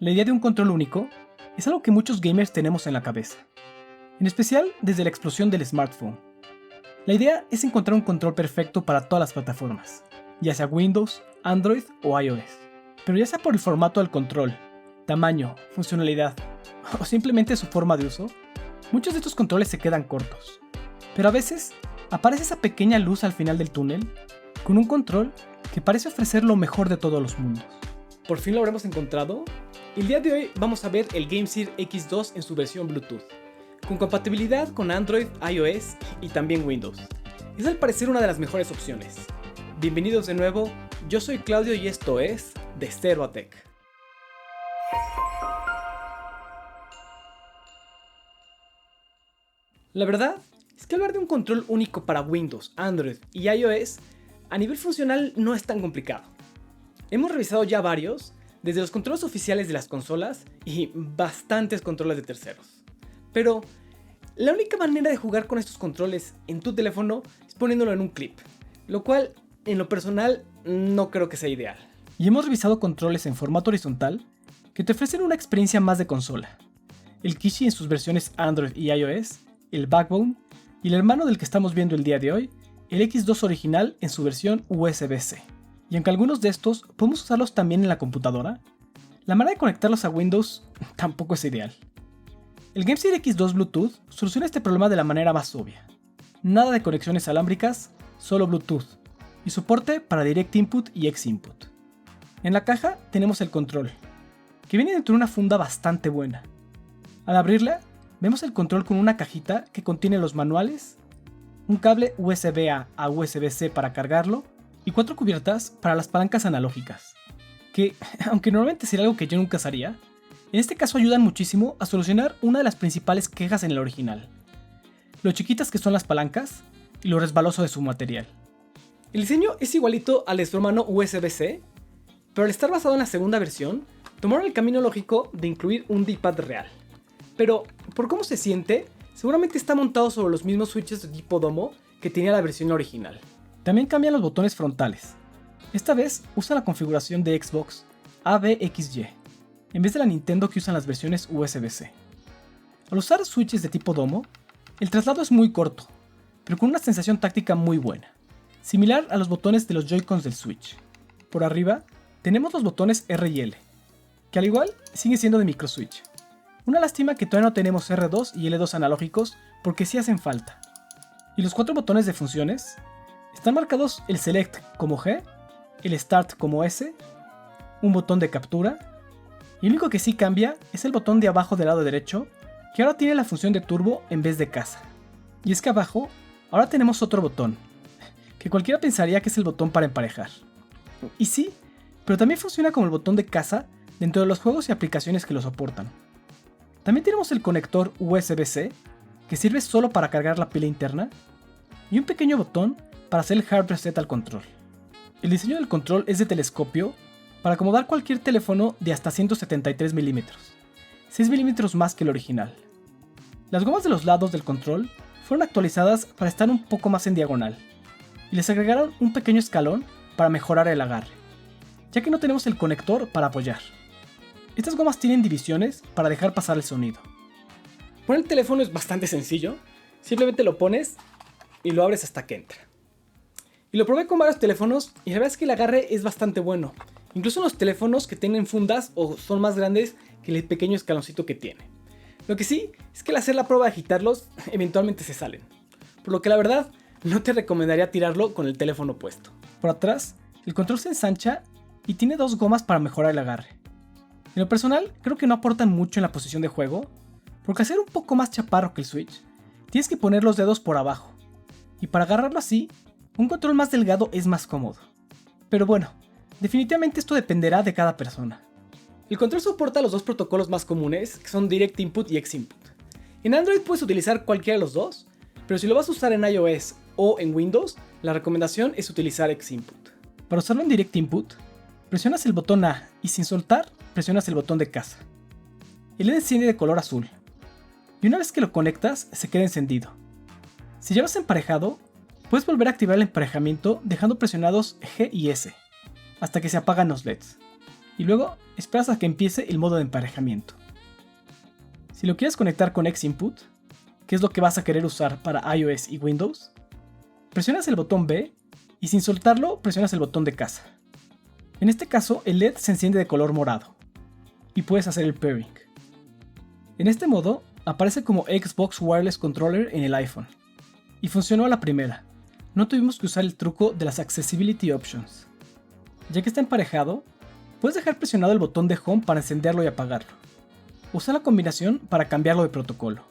La idea de un control único es algo que muchos gamers tenemos en la cabeza, en especial desde la explosión del smartphone. La idea es encontrar un control perfecto para todas las plataformas, ya sea Windows, Android o iOS. Pero ya sea por el formato del control, tamaño, funcionalidad o simplemente su forma de uso, muchos de estos controles se quedan cortos. Pero a veces aparece esa pequeña luz al final del túnel con un control que parece ofrecer lo mejor de todos los mundos. ¿Por fin lo habremos encontrado? El día de hoy vamos a ver el GameSeer X2 en su versión Bluetooth, con compatibilidad con Android, iOS y también Windows. Es al parecer una de las mejores opciones. Bienvenidos de nuevo, yo soy Claudio y esto es De Cero a Tech. La verdad es que hablar de un control único para Windows, Android y iOS a nivel funcional no es tan complicado. Hemos revisado ya varios, desde los controles oficiales de las consolas y bastantes controles de terceros. Pero la única manera de jugar con estos controles en tu teléfono es poniéndolo en un clip, lo cual en lo personal no creo que sea ideal. Y hemos revisado controles en formato horizontal que te ofrecen una experiencia más de consola. El Kishi en sus versiones Android y iOS, el Backbone y el hermano del que estamos viendo el día de hoy, el X2 original en su versión USB-C. Y aunque algunos de estos podemos usarlos también en la computadora, la manera de conectarlos a Windows tampoco es ideal. El GameSeer X2 Bluetooth soluciona este problema de la manera más obvia. Nada de conexiones alámbricas, solo Bluetooth, y soporte para Direct Input y X Input. En la caja tenemos el control, que viene dentro de una funda bastante buena. Al abrirla, vemos el control con una cajita que contiene los manuales, un cable USB-A a USB-C para cargarlo, y 4 cubiertas para las palancas analógicas, que, aunque normalmente sería algo que yo nunca usaría, en este caso ayudan muchísimo a solucionar una de las principales quejas en el original: lo chiquitas que son las palancas y lo resbaloso de su material. El diseño es igualito al de su hermano USB-C, pero al estar basado en la segunda versión, tomaron el camino lógico de incluir un D-pad real. Pero, por cómo se siente, seguramente está montado sobre los mismos switches de tipo domo que tenía la versión original. También cambian los botones frontales. Esta vez usa la configuración de Xbox ABXY, en vez de la Nintendo que usan las versiones USB-C. Al usar switches de tipo domo, el traslado es muy corto, pero con una sensación táctica muy buena, similar a los botones de los Joy-Cons del Switch. Por arriba, tenemos los botones R y L, que al igual siguen siendo de microswitch. Una lástima que todavía no tenemos R2 y L2 analógicos porque sí hacen falta. Y los 4 botones de funciones están marcados el Select como G, el Start como S, un botón de captura, y lo único que sí cambia es el botón de abajo del lado derecho, que ahora tiene la función de turbo en vez de casa. Y es que abajo ahora tenemos otro botón, que cualquiera pensaría que es el botón para emparejar. Y sí, pero también funciona como el botón de casa dentro de los juegos y aplicaciones que lo soportan. También tenemos el conector USB-C, que sirve solo para cargar la pila interna, y un pequeño botón para hacer el hard reset al control. El diseño del control es de telescopio para acomodar cualquier teléfono de hasta 173 mm, 6 mm más que el original. Las gomas de los lados del control fueron actualizadas para estar un poco más en diagonal, y les agregaron un pequeño escalón para mejorar el agarre, ya que no tenemos el conector para apoyar. Estas gomas tienen divisiones para dejar pasar el sonido. Poner el teléfono es bastante sencillo, simplemente lo pones y lo abres hasta que entra. Y lo probé con varios teléfonos y la verdad es que el agarre es bastante bueno. Incluso los teléfonos que tienen fundas o son más grandes que el pequeño escaloncito que tiene. Lo que sí es que al hacer la prueba de agitarlos, eventualmente se salen. Por lo que la verdad, no te recomendaría tirarlo con el teléfono puesto. Por atrás, el control se ensancha y tiene 2 gomas para mejorar el agarre. En lo personal, creo que no aportan mucho en la posición de juego, porque al ser un poco más chaparro que el Switch, tienes que poner los dedos por abajo. Y para agarrarlo así, un control más delgado es más cómodo. Pero bueno, definitivamente esto dependerá de cada persona. El control soporta los 2 protocolos más comunes, que son Direct Input y X Input. En Android puedes utilizar cualquiera de los dos, pero si lo vas a usar en iOS o en Windows, la recomendación es utilizar X Input. Para usarlo en Direct Input, presionas el botón A y sin soltar, presionas el botón de casa. El LED enciende de color azul, y una vez que lo conectas, se queda encendido. Si ya lo has emparejado, puedes volver a activar el emparejamiento dejando presionados G y S, hasta que se apagan los LEDs. y luego esperas a que empiece el modo de emparejamiento. Si lo quieres conectar con Xinput, que es lo que vas a querer usar para iOS y Windows, presionas el botón B y sin soltarlo presionas el botón de casa. En este caso el LED se enciende de color morado y puedes hacer el pairing. En este modo aparece como Xbox Wireless Controller en el iPhone y funcionó a la primera. No tuvimos que usar el truco de las Accessibility Options. Ya que está emparejado, puedes dejar presionado el botón de Home para encenderlo y apagarlo. Usa la combinación para cambiarlo de protocolo.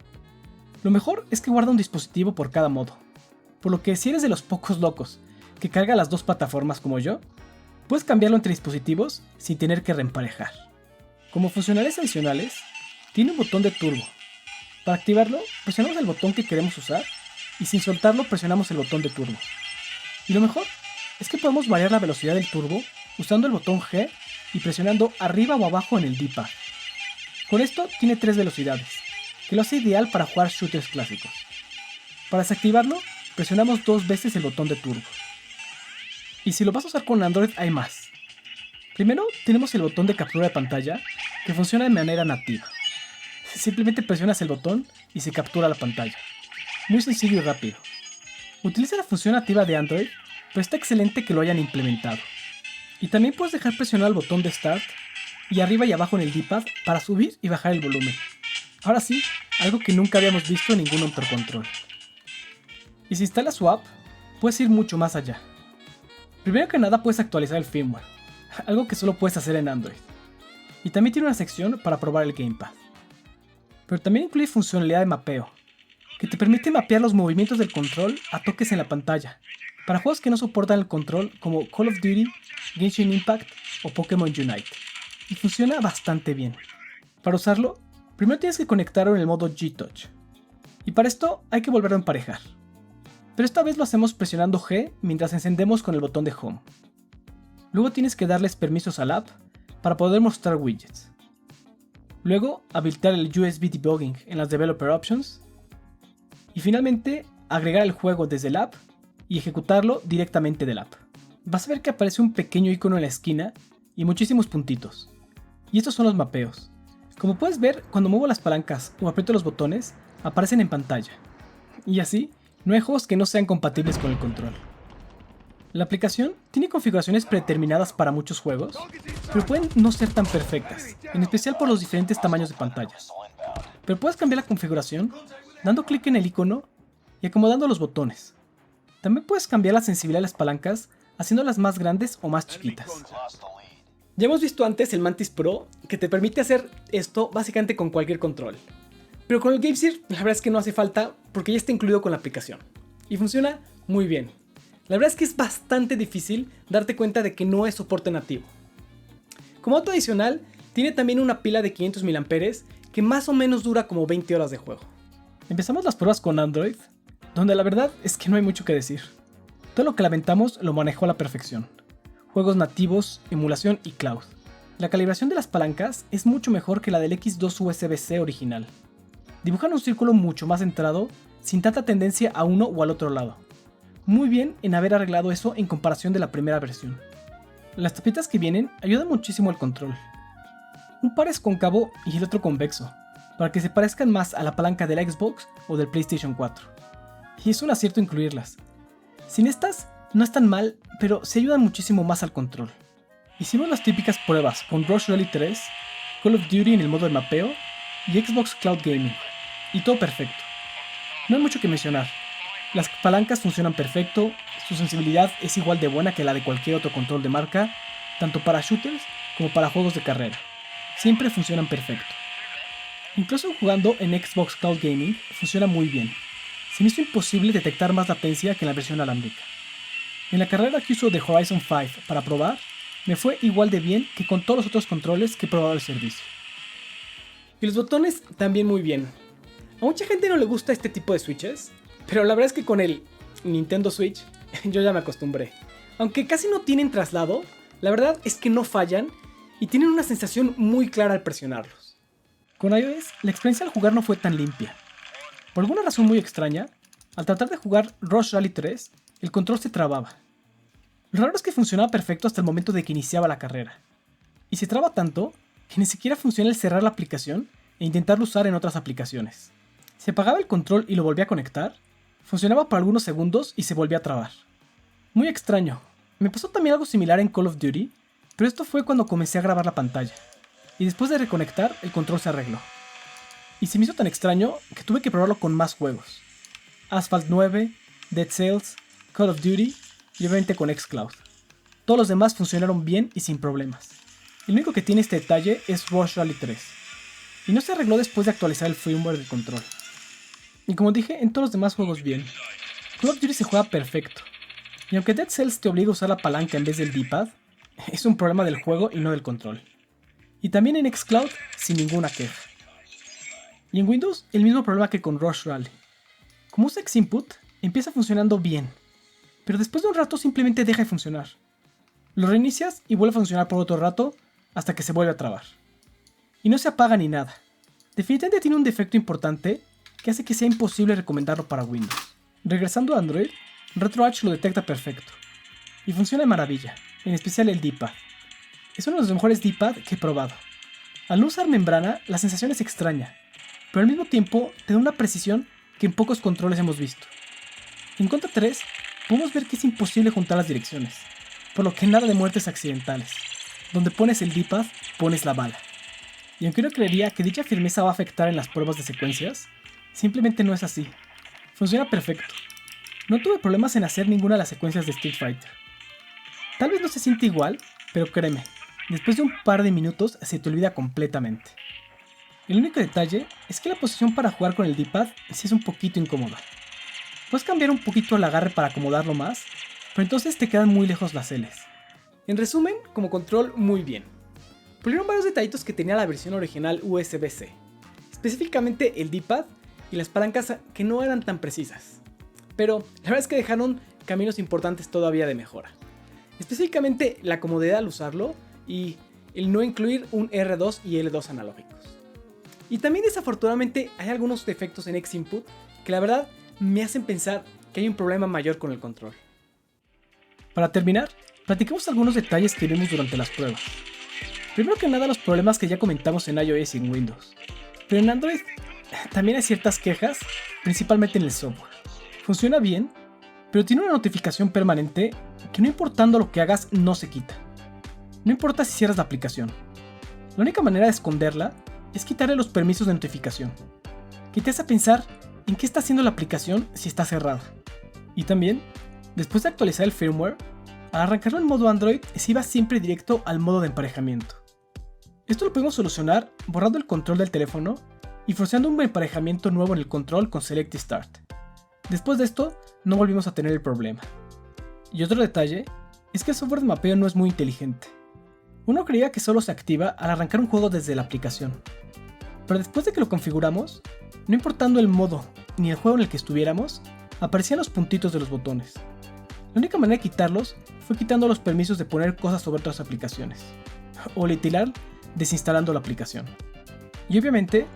Lo mejor es que guarda un dispositivo por cada modo, por lo que si eres de los pocos locos que carga las dos plataformas como yo, puedes cambiarlo entre dispositivos sin tener que reemparejar. Como funcionalidades adicionales, tiene un botón de turbo. Para activarlo, presionamos el botón que queremos usar y sin soltarlo presionamos el botón de turbo. Y lo mejor es que podemos variar la velocidad del turbo usando el botón G y presionando arriba o abajo en el D-pad. Con esto tiene 3 velocidades, que lo hace ideal para jugar shooters clásicos. Para desactivarlo, presionamos 2 veces el botón de turbo. Y si lo vas a usar con Android hay más. Primero tenemos el botón de captura de pantalla, que funciona de manera nativa. Simplemente presionas el botón y se captura la pantalla. Muy sencillo y rápido. Utiliza la función nativa de Android, pero está excelente que lo hayan implementado. Y también puedes dejar presionar el botón de Start y arriba y abajo en el D-pad para subir y bajar el volumen. Ahora sí, algo que nunca habíamos visto en ningún otro control. Y si instalas su app, puedes ir mucho más allá. Primero que nada puedes actualizar el firmware, algo que solo puedes hacer en Android. Y también tiene una sección para probar el gamepad. Pero también incluye funcionalidad de mapeo, que te permite mapear los movimientos del control a toques en la pantalla, para juegos que no soportan el control como Call of Duty, Genshin Impact o Pokémon Unite. Y funciona bastante bien. Para usarlo, primero tienes que conectarlo en el modo G-Touch. Y para esto hay que volverlo a emparejar. Pero esta vez lo hacemos presionando G mientras encendemos con el botón de Home. Luego tienes que darles permisos al app para poder mostrar widgets. Luego habilitar el USB debugging en las Developer Options. Y finalmente agregar el juego desde el app y ejecutarlo directamente del app. Vas a ver que aparece un pequeño icono en la esquina y muchísimos puntitos. Y estos son los mapeos. Como puedes ver, cuando muevo las palancas o aprieto los botones, aparecen en pantalla. Y así, no hay juegos que no sean compatibles con el control. La aplicación tiene configuraciones predeterminadas para muchos juegos, pero pueden no ser tan perfectas, en especial por los diferentes tamaños de pantallas. Pero puedes cambiar la configuración dando clic en el icono y acomodando los botones. También puedes cambiar la sensibilidad de las palancas haciéndolas más grandes o más chiquitas. Ya hemos visto antes el Mantis Pro, que te permite hacer esto básicamente con cualquier control. Pero con el GameSeer la verdad es que no hace falta porque ya está incluido con la aplicación. Y funciona muy bien. La verdad es que es bastante difícil darte cuenta de que no es soporte nativo. Como dato adicional, tiene también una pila de 500 mAh que más o menos dura como 20 horas de juego. Empezamos las pruebas con Android, donde la verdad es que no hay mucho que decir. Todo lo que le aventamos lo manejó a la perfección. Juegos nativos, emulación y cloud. La calibración de las palancas es mucho mejor que la del X2 USB-C original. Dibujan un círculo mucho más centrado, sin tanta tendencia a uno o al otro lado. Muy bien en haber arreglado eso en comparación de la primera versión. Las tapitas que vienen ayudan muchísimo al control. Un par es cóncavo y el otro convexo, para que se parezcan más a la palanca de la Xbox o del PlayStation 4. Y es un acierto incluirlas. Sin estas, no están mal, pero se ayudan muchísimo más al control. Hicimos las típicas pruebas con Rush Rally 3, Call of Duty en el modo de mapeo y Xbox Cloud Gaming, y todo perfecto. No hay mucho que mencionar. Las palancas funcionan perfecto, su sensibilidad es igual de buena que la de cualquier otro control de marca, tanto para shooters como para juegos de carrera. Siempre funcionan perfecto. Incluso jugando en Xbox Cloud Gaming funciona muy bien. Se me hizo imposible detectar más latencia que en la versión alámbrica. En la carrera que uso de Horizon 5 para probar, me fue igual de bien que con todos los otros controles que he probado el servicio. Y los botones también muy bien. A mucha gente no le gusta este tipo de switches, pero la verdad es que con el Nintendo Switch yo ya me acostumbré. Aunque casi no tienen traslado, la verdad es que no fallan y tienen una sensación muy clara al presionarlos. Con iOS, la experiencia al jugar no fue tan limpia. Por alguna razón muy extraña, al tratar de jugar Rush Rally 3, el control se trababa. Lo raro es que funcionaba perfecto hasta el momento de que iniciaba la carrera. y se traba tanto que ni siquiera funciona el cerrar la aplicación e intentarlo usar en otras aplicaciones. Si apagaba el control y lo volvía a conectar, funcionaba por algunos segundos y se volvía a trabar. Muy extraño. Me pasó también algo similar en Call of Duty, pero esto fue cuando comencé a grabar la pantalla, y después de reconectar el control se arregló. Y se me hizo tan extraño que tuve que probarlo con más juegos. Asphalt 9, Dead Cells, Call of Duty y obviamente con xCloud. Todos los demás funcionaron bien y sin problemas. El único que tiene este detalle es Rush Rally 3. Y no se arregló después de actualizar el firmware del control. Y como dije, en todos los demás juegos bien. Call of Duty se juega perfecto. Y aunque Dead Cells te obliga a usar la palanca en vez del D-pad, es un problema del juego y no del control. Y también en xCloud sin ninguna queja. Y en Windows el mismo problema que con Rush Rally. Como usa Xinput, empieza funcionando bien, pero después de un rato simplemente deja de funcionar. Lo reinicias y vuelve a funcionar por otro rato hasta que se vuelve a trabar. Y no se apaga ni nada. Definitivamente tiene un defecto importante que hace que sea imposible recomendarlo para Windows. Regresando a Android, RetroArch lo detecta perfecto. Y funciona de maravilla, en especial el D-pad. Es uno de los mejores D-pad que he probado. Al no usar membrana, la sensación es extraña, pero al mismo tiempo te da una precisión que en pocos controles hemos visto. En Contra 3, podemos ver que es imposible juntar las direcciones, por lo que nada de muertes accidentales. Donde pones el D-pad, pones la bala. Y aunque uno creería que dicha firmeza va a afectar en las pruebas de secuencias, simplemente no es así. Funciona perfecto. No tuve problemas en hacer ninguna de las secuencias de Street Fighter. Tal vez no se siente igual, pero créeme, después de un par de minutos se te olvida completamente. El único detalle es que la posición para jugar con el D-pad sí es un poquito incómoda. Puedes cambiar un poquito el agarre para acomodarlo más, pero entonces te quedan muy lejos las Ls. En resumen, como control muy bien. Pulieron varios detallitos que tenía la versión original USB-C, específicamente el D-pad y las palancas que no eran tan precisas. Pero la verdad es que dejaron caminos importantes todavía de mejora. Específicamente la comodidad al usarlo y el no incluir un R2 y L2 analógicos. Y también desafortunadamente hay algunos defectos en Xinput que la verdad me hacen pensar que hay un problema mayor con el control. Para terminar, platicamos algunos detalles que vimos durante las pruebas. Primero que nada los problemas que ya comentamos en iOS y en Windows. Pero en Android también hay ciertas quejas, principalmente en el software. Funciona bien, pero tiene una notificación permanente que no importando lo que hagas no se quita. No importa si cierras la aplicación. La única manera de esconderla es quitarle los permisos de notificación, que te hace pensar en qué está haciendo la aplicación si está cerrada. Y también, después de actualizar el firmware, al arrancarlo en modo Android se iba siempre directo al modo de emparejamiento. Esto lo podemos solucionar borrando el control del teléfono y forceando un emparejamiento nuevo en el control con Select y Start. Después de esto, no volvimos a tener el problema. Y otro detalle es que el software de mapeo no es muy inteligente. Uno creía que solo se activa al arrancar un juego desde la aplicación. Pero después de que lo configuramos, no importando el modo ni el juego en el que estuviéramos, aparecían los puntitos de los botones. La única manera de quitarlos fue quitando los permisos de poner cosas sobre otras aplicaciones. O literal, desinstalando la aplicación. Y obviamente,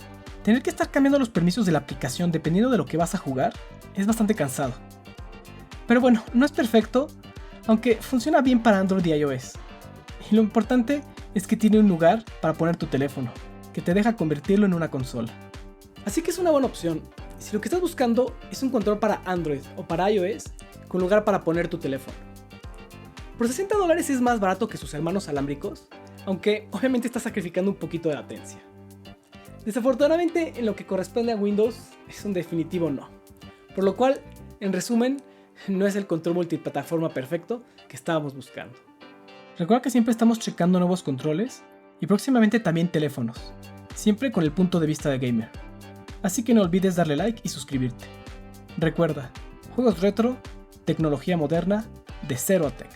tener que estar cambiando los permisos de la aplicación dependiendo de lo que vas a jugar es bastante cansado. Pero bueno, no es perfecto, aunque funciona bien para Android y iOS. Y lo importante es que tiene un lugar para poner tu teléfono, que te deja convertirlo en una consola. Así que es una buena opción. Si lo que estás buscando es un control para Android o para iOS, con lugar para poner tu teléfono. Por $60 es más barato que sus hermanos alámbricos, aunque obviamente está sacrificando un poquito de latencia. Desafortunadamente, en lo que corresponde a Windows, es un definitivo no. Por lo cual, en resumen, no es el control multiplataforma perfecto que estábamos buscando. Recuerda que siempre estamos checando nuevos controles y próximamente también teléfonos, siempre con el punto de vista de gamer. Así que no olvides darle like y suscribirte. Recuerda, juegos retro, tecnología moderna, de cero a tech.